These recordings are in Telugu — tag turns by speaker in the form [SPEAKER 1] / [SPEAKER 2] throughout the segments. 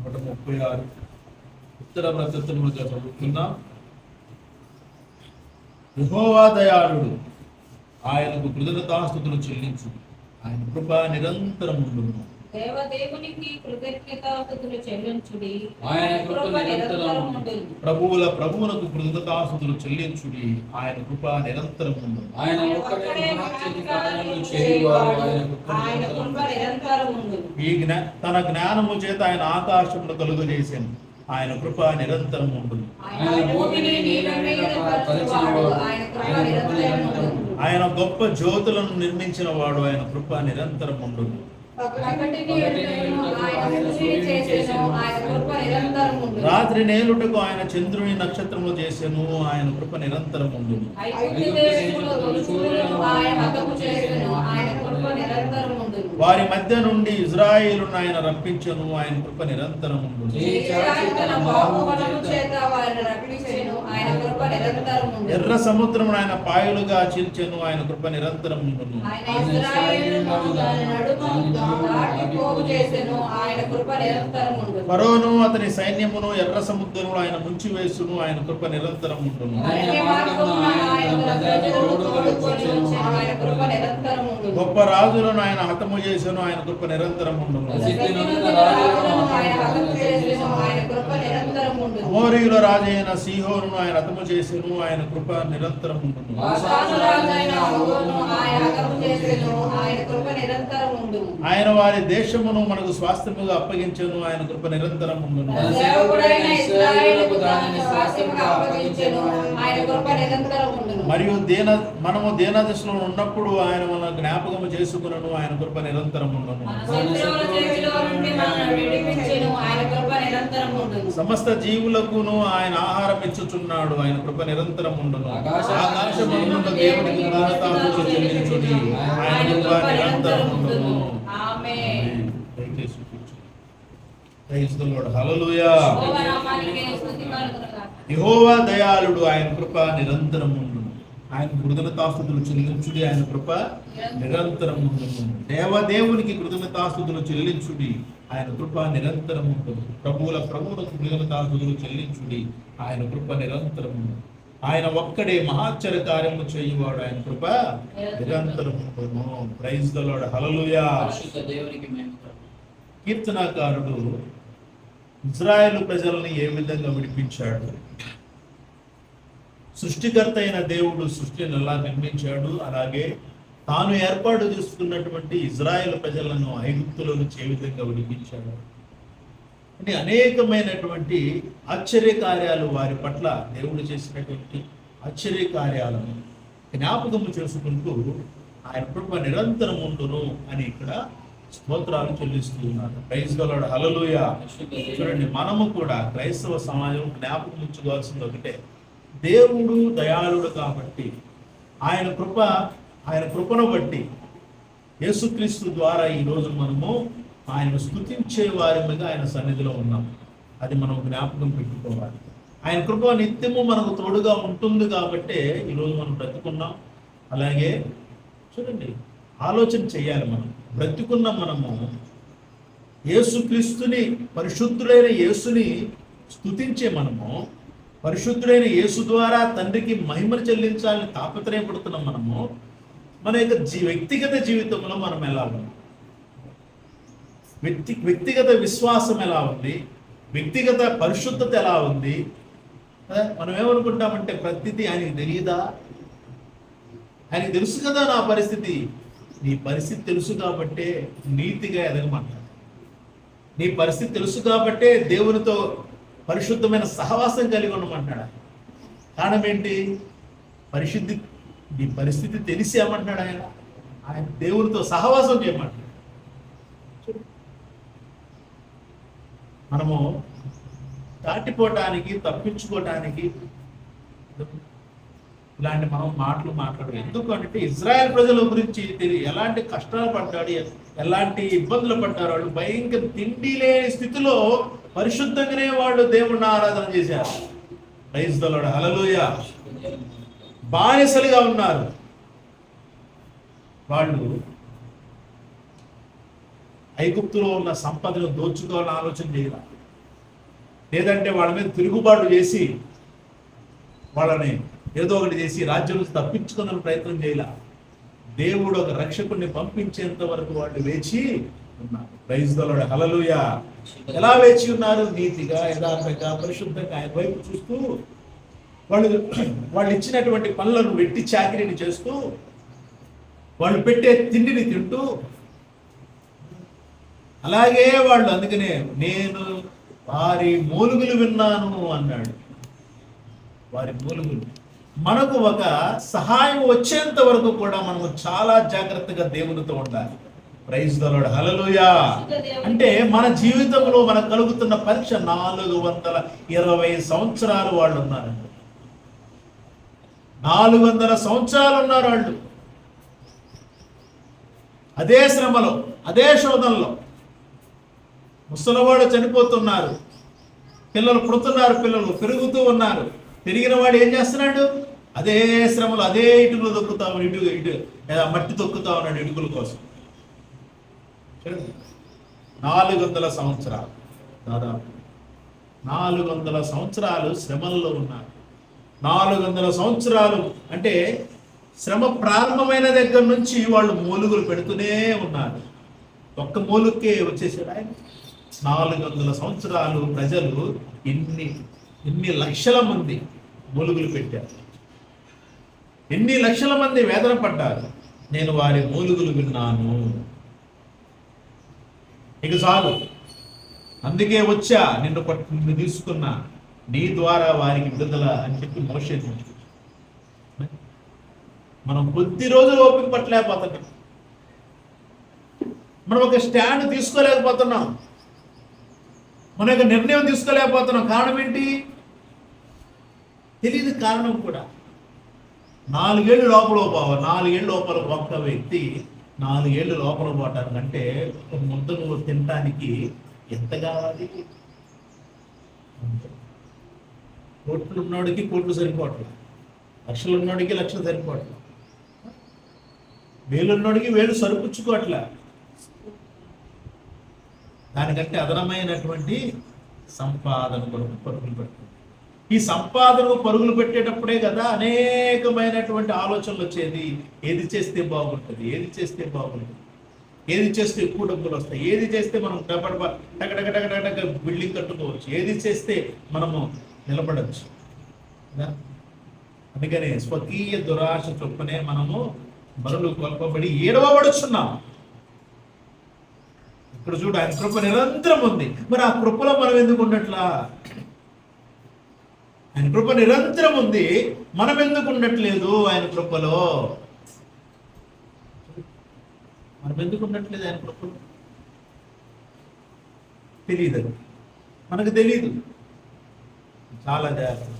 [SPEAKER 1] 136 ఉత్తర ప్రత్యుత్తరములుగా చదువుతున్నాం. యెహోవా దయాళుడు, ఆయనకు కృతజ్ఞతాస్తుతులు చెల్లించు, ఆయన కృప నిరంతరం ఉండును.
[SPEAKER 2] దేవదేవునికి కృతజ్ఞతాస్తుతులు చెల్లించుడి,
[SPEAKER 3] ఆయన కృప నిరంతరం ఉండును.
[SPEAKER 1] ప్రభువునకు కృతజ్ఞతాస్తుతులు చెల్లించుడి, ఆయన కృప నిరంతరం ఉండును.
[SPEAKER 3] ఆయన ఒక్కడే మహత్కార్యములు చేయువాడు, ఆయన కృప నిరంతరం
[SPEAKER 2] ఉండును.
[SPEAKER 1] తన జ్ఞానము చేత ఆయన ఆకాశమును కలుగజేసాను, ఆయన కృప నిరంతరం ఉండును.
[SPEAKER 2] ఆయన భూమిని నీళ్ళ మీద పరచువాడు, ఆయన కృప నిరంతరం ఉండును.
[SPEAKER 1] ఆయన గొప్ప జ్యోతులను నిర్మించిన వాడు, ఆయన కృప నిరంతరం ఉండును. రాత్రి నేలుటకు ఆయన చంద్రుని నక్షత్రములు చేసెను, ఆయన కృప నిరంతరం ఉండును. వారి మధ్య నుండి ఇజ్రాయేలును ఆయన రప్పించెను, ఆయన కృప నిరంతరం ఉండును. ఎర్ర సముద్రమును ఆయన పాయలుగా చీల్చెను, ఆయన కృప నిరంతరం ఉండును. ఫరోను అతని సైన్యమును ఎర్ర సముద్రములో ఆయన ముంచివేసును, ఆయన కృప నిరంతరం ఉండును. గొప్ప రాజులను ఆయన హతము చేసెను, ఆయన కృప నిరంతరం ఉండును. అమోరీయుల రాజైన సీహోనును ఆయన హతము చేసెను, ఆయన కృప నిరంతరం ఉండును. ఆయన వారి దేశమును మనకు స్వాస్థ్యముగా అప్పగించెను, ఆయన కృప నిరంతరం ఉండును. మరియు మనము దీనదశలో ఉన్నప్పుడు ఆయన మన జ్ఞాపకము చేసుకునను, ఆయన కృప నిరంతరం ఉండును. సమస్త జీవులకును ఆయన ఆహారం ఇచ్చుచున్నాడు, ఆయన కృప నిరంతరం ఉండును. ఆకాశమందున్న దేవునికి కృతజ్ఞతాస్తుతులు చెల్లించుడి, ఆయన కృప నిరంతరం ఉండును. Praise the lord. హల్లెలూయా. యెహోవా దయాళుడు, ఆయన కృప నిరంతరం ఉండును. ఆయన కృతజ్ఞతాస్తుతులు చెల్లించుడి, ఆయన కృప నిరంతరం ఉండును. దేవదేవునికి కృతజ్ఞతాస్తుతులు చెల్లించుడి, ఆయన కృప నిరంతరం ఉండును. ప్రభువులకు కృతజ్ఞతాస్తుతులు చెల్లించుడి, ఆయన కృప నిరంతరం ఉండును. ఆయన ఒక్కడే మహాశ్చర్య కార్యము చేయువాడు, ఆయన కృప నిరంతరం ఉండును. Praise the lord. హల్లెలూయా. కీర్తనకారుడు ఇజ్రాయేలు ప్రజల్ని ఏ విధంగా విడిపించాడు, సృష్టికర్త అయిన దేవుడు సృష్టిని ఎలా నిర్మించాడు, అలాగే తాను ఏర్పాటు చేసుకున్నటువంటి ఇజ్రాయేలు ప్రజలను ఐగుప్తులో నుంచి ఏ విధంగా విడిపించాడు అంటే అనేకమైనటువంటి ఆశ్చర్య కార్యాలు వారి పట్ల దేవుడు చేసినటువంటి ఆశ్చర్య కార్యాలను జ్ఞాపకము చేసుకుంటూ ఆయన కృప నిరంతరం ఉండును అని ఇక్కడ స్తోత్రాలు చెల్లిస్తూ ఉన్నారు. Praise the lord. హల్లెలూయా. చూడండి, మనము కూడా క్రైస్తవ సమాజం జ్ఞాపకం ఉంచుకోవాల్సింది ఒకటే, దేవుడు దయాళుడు కాబట్టి ఆయన కృపను బట్టి యేసుక్రీస్తు ద్వారా ఈరోజు మనము ఆయన స్తుతించే వారిగా ఆయన సన్నిధిలో ఉన్నాం. అది మనం జ్ఞాపకం పెట్టుకోవాలి. ఆయన కృప నిత్యము మనకు తోడుగా ఉంటుంది కాబట్టే ఈరోజు మనం బ్రతుకున్నాం. అలాగే చూడండి, ఆలోచన చేయాలి, మనం బ్రతుకున్న మనము యేసుక్రీస్తుని, పరిశుద్ధుడైన యేసుని స్తుతించే మనము, పరిశుద్ధుడైన యేసు ద్వారా తండ్రికి మహిమను చెల్లించాలని తాపత్రయపడుతున్నాం. మనము మన యొక్క వ్యక్తిగత జీవితంలో మనం ఎలా ఉన్నాం, వ్యక్తిగత విశ్వాసం ఎలా ఉంది, వ్యక్తిగత పరిశుద్ధత ఎలా ఉంది. మనం ఏమనుకుంటామంటే ప్రతిదీ ఆయనకి తెలియదా, ఆయనకి తెలుసు కదా నా పరిస్థితి. నీ పరిస్థితి తెలుసు కాబట్టే నీతిగా ఎదగమంటాడు. నీ పరిస్థితి తెలుసు కాబట్టే దేవునితో పరిశుద్ధమైన సహవాసం కలిగి ఉండమంటాడు. కారణం ఏంటి? పరిశుద్ధి. నీ పరిస్థితి తెలిసి ఏమంటున్నాడు ఆయన దేవునితో సహవాసం చేయమంటాడు. మనము దాటిపోవటానికి, తప్పించుకోవటానికి ఇలాంటి మనం మాట్లాడదు. ఎందుకంటే ఇజ్రాయెల్ ప్రజల గురించి ఎలాంటి కష్టాలు పడ్డాడు, ఎలాంటి ఇబ్బందులు పడ్డారు. వాళ్ళు భయంకర తిండి లేని స్థితిలో పరిశుద్ధంగానే వాళ్ళు దేవుణ్ణి ఆరాధన చేశారు. Praise the lord. హల్లెలూయా. బానిసలుగా ఉన్నారు వాళ్ళు. ఐగుప్తులో ఉన్న సంపదను దోచుకోవాలని ఆలోచన చేయాలి. లేదంటే వాళ్ళ మీద తిరుగుబాటు చేసి వాళ్ళని ఏదో ఒకటి చేసి రాజ్యం నుంచి తప్పించుకునే ప్రయత్నం చేయాల. దేవుడు ఒక రక్షకుడిని పంపించేంత వరకు వాళ్ళు వేచి ఉన్నారు. ప్రైజ్ ది లార్డ్, హల్లెలూయా. ఎలా వేచి ఉన్నారు? నీతిగా, యథార్థంగా, పరిశుద్ధంగా ఆయన వైపు చూస్తూ వాళ్ళు ఇచ్చినటువంటి పనులను వెట్టి చాకిరీని చేస్తూ వాళ్ళు పెట్టే తిండిని తింటూ, అలాగే వాళ్ళు అందుకనే నేను వారి మూలుగులు విన్నాను అన్నాడు. వారి మూలుగులు. మనకు ఒక సహాయం వచ్చేంత వరకు కూడా మనము చాలా జాగ్రత్తగా దేవునితో ఉండాలి. ప్రైజ్ ది లార్డ్, హల్లెలూయా. అంటే మన జీవితంలో మనకు కలుగుతున్న పరీక్ష 420 సంవత్సరాలు వాళ్ళు ఉన్నారండి. 400 సంవత్సరాలు ఉన్నారు వాళ్ళు. అదే శ్రమలో, అదే శోధనలో. ముసలివాడు చనిపోతున్నారు, పిల్లలు పుడుతున్నారు, పిల్లలు పెరుగుతూ ఉన్నారు. పెరిగిన వాడు ఏం చేస్తున్నాడు? అదే శ్రమలు, అదే ఇటుకలు తొక్కుతా, మట్టి తొక్కుతా ఉన్నాడు ఇటుకల కోసం. 400 సంవత్సరాలు, దాదాపు 400 సంవత్సరాలు శ్రమల్లో ఉన్నారు. 400 సంవత్సరాలు అంటే శ్రమ ప్రారంభమైన దగ్గర నుంచి వాళ్ళు మూలుగులు పెడుతూనే ఉన్నారు. ఒక్క మూలుకే వచ్చేసాడు ఆయన. 400 సంవత్సరాలు ప్రజలు ఎన్ని లక్షల మంది మూలుగులు పెట్టారు, ఎన్ని లక్షల మంది వేదన పడ్డారు. నేను వారి మూలుగులు విన్నాను, ఇక చాలు, అందుకే వచ్చా, నిన్ను తీసుకున్నా, నీ ద్వారా వారికి విడుదల అని చెప్పి మోషే. మనం కొద్ది రోజులు ఓపిక పట్టలేకపోతున్నాం, మనం ఒక స్టాండ్ తీసుకోలేకపోతున్నాం, మన యొక్క నిర్ణయం తీసుకోలేకపోతున్నాం. కారణం ఏంటి? తెలియదు కారణం కూడా. 4 ఏళ్ళు లోపల పోవాలి. 4 ఏళ్ళు లోపల ఒక్క వ్యక్తి 4 ఏళ్ళు లోపల పోవటానికంటే ఒక ముద్ద నువ్వు తినటానికి ఎంత కావాలి? కోట్లు ఉన్నోడికి కోట్లు సరిపోవట్లేదు, లక్షలు ఉన్నోడికి లక్షలు సరిపోవట్లేదు, వేలు ఉన్నోడికి వేలు సరిపుచ్చుకోవట్లే. దానికంటే అదనమైనటువంటి సంపాదన కొరకు పరుగులు పెడుతుంది. ఈ సంపాదనకు పరుగులు పెట్టేటప్పుడే కదా అనేకమైనటువంటి ఆలోచనలు వచ్చేది. ఏది చేస్తే బాగుంటుంది, ఏది చేస్తే బాగుంటుంది, ఏది చేస్తే ఎక్కువ డబ్బులు వస్తాయి, ఏది చేస్తే మనం టగటగటగటగ బిల్డింగ్ కట్టుకోవచ్చు, ఏది చేస్తే మనము నిలబడచ్చు. అందుకనే స్వకీయ దురాశ చొప్పునే మనము మరులు కొల్పబడి ఏడవబడుచున్నాం. ఇక్కడ చూడు, ఆయన కృప నిరంతరం ఉంది. మరి ఆ కృపలో మనం ఎందుకు ఉండట్లా? ఆయన కృప నిరంతరం ఉంది, మనం ఎందుకు ఉండట్లేదు? ఆయన కృపలో మనం ఎందుకు ఉండట్లేదు? ఆయన కృపలో తెలియదు, మనకు తెలియదు. చాలా జాగ్రత్త.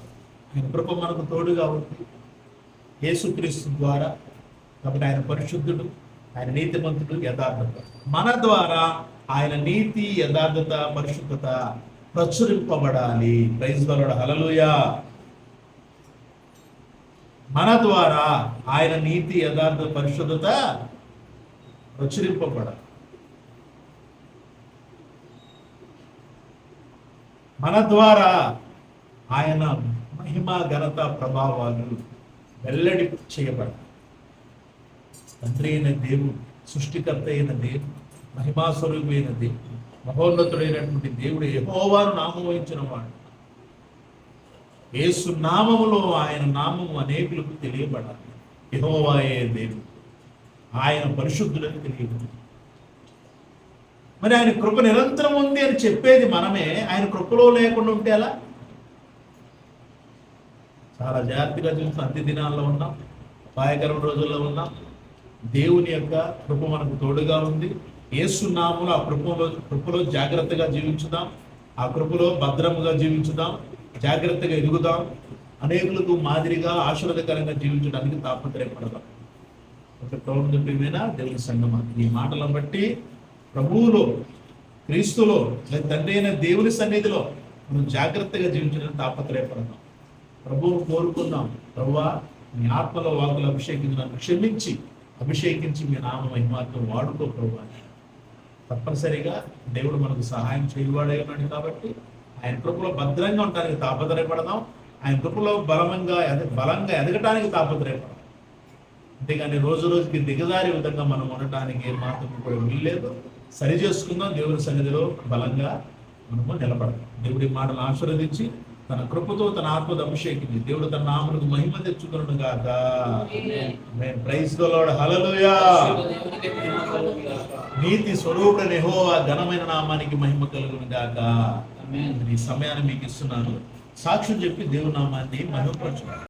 [SPEAKER 1] ఆయన కృప మనకు తోడుగా ఉంది యేసుక్రీస్తు ద్వారా. కాబట్టి ఆయన పరిశుద్ధుడు, ఆయన నీతిమంతుడు, యథార్థత. మన ద్వారా ఆయన నీతి, యథార్థత, పరిశుద్ధత ప్రచురింపబడాలి. ప్రైజ్ ది లార్డ్, హల్లెలూయా. మన ద్వారా ఆయన నీతి, యథార్థత, పరిశుద్ధత ప్రచురింపబడాలి. మన ద్వారా ఆయన మహిమ, ఘనత, ప్రభావాలు వెల్లడి చేయబడాలి. తండ్రి అయిన దేవుడు, సృష్టికర్త అయిన దేవుడు, మహిమాస్వరూపమైన దేవుడు, మహోన్నతుడైనటువంటి దేవుడు, యెహోవాను నామం వహించిన వాడు. యేసు నామములో ఆయన నామము అనేకులకు తెలియబడాలి. యెహోవాయే దేవుడు, ఆయన పరిశుద్ధులని తెలియబడాలి. మరి ఆయన కృప నిరంతరం ఉంది అని చెప్పేది మనమే. ఆయన కృపలో లేకుండా ఉంటే ఎలా? చాలా జాగ్రత్తగా చూసిన అంత్య దినాల్లో ఉన్నాం, అపాయకరమైన రోజుల్లో ఉన్నాం. దేవుని యొక్క కృప మనకు తోడుగా ఉంది. యేసు నామములో ఆ కృపలో జాగ్రత్తగా జీవించుదాం, ఆ కృపలో భద్రముగా జీవించుదాం, జాగ్రత్తగా ఎదుగుదాం, అనేకులకు మాదిరిగా ఆశీర్వాదకరంగా జీవించడానికి తాపత్రయపడదాం. ఒక ప్రియమైన దేవుని సంగమా, ఈ మాటలను బట్టి ప్రభువులో, క్రీస్తులో, తండ్రి అయిన దేవుని సన్నిధిలో మనం జాగ్రత్తగా జీవించడానికి తాపత్రయపడదాం. ప్రభువును కోరుకుందాం. ప్రభువా, మీ ఆత్మలో వాకులు అభిషేకించి నన్ను క్షమించి, అభిషేకించి మీ నామ మహిమాత్మ వాడుకో ప్రభువా. తప్పనిసరిగా దేవుడు మనకు సహాయం చేయవాడే ఉన్నాడు. కాబట్టి ఆయన కృపలో భద్రంగా ఉండడానికి తాపత్రయపడదాం. ఆయన కృపలో బలంగా ఎదగటానికి తాపత్రయపడదాం. అంతేగాని రోజు రోజుకి దిగజారే విధంగా మనం ఉండటానికి మాత్రం కూడా వీల్లేదు. సరి చేసుకుందాం. దేవుని సన్నిధిలో బలంగా మనము నిలబడదాం. దేవుడి మాటలు ఆశీర్వదించి తన కృపతో తన ఆత్మతో అభిషేకించి దేవుడు తన నామమునకు మహిమ తెచ్చుకొనును గాక. Amen. Praise the lord. Hallelujah.
[SPEAKER 3] దేవునికి మహిమ కలుగును గాక.
[SPEAKER 1] నీతి స్వరూపుడైన యెహోవా ఘనమైన నామానికి మహిమ కలుగును గాక.
[SPEAKER 3] ఆమేన్.
[SPEAKER 1] ఈ సమయాన్ని మీకు ఇస్తున్నాను. సాక్ష్యం చెప్పి దేవుని నామాన్ని మహిమపరచుకోండి.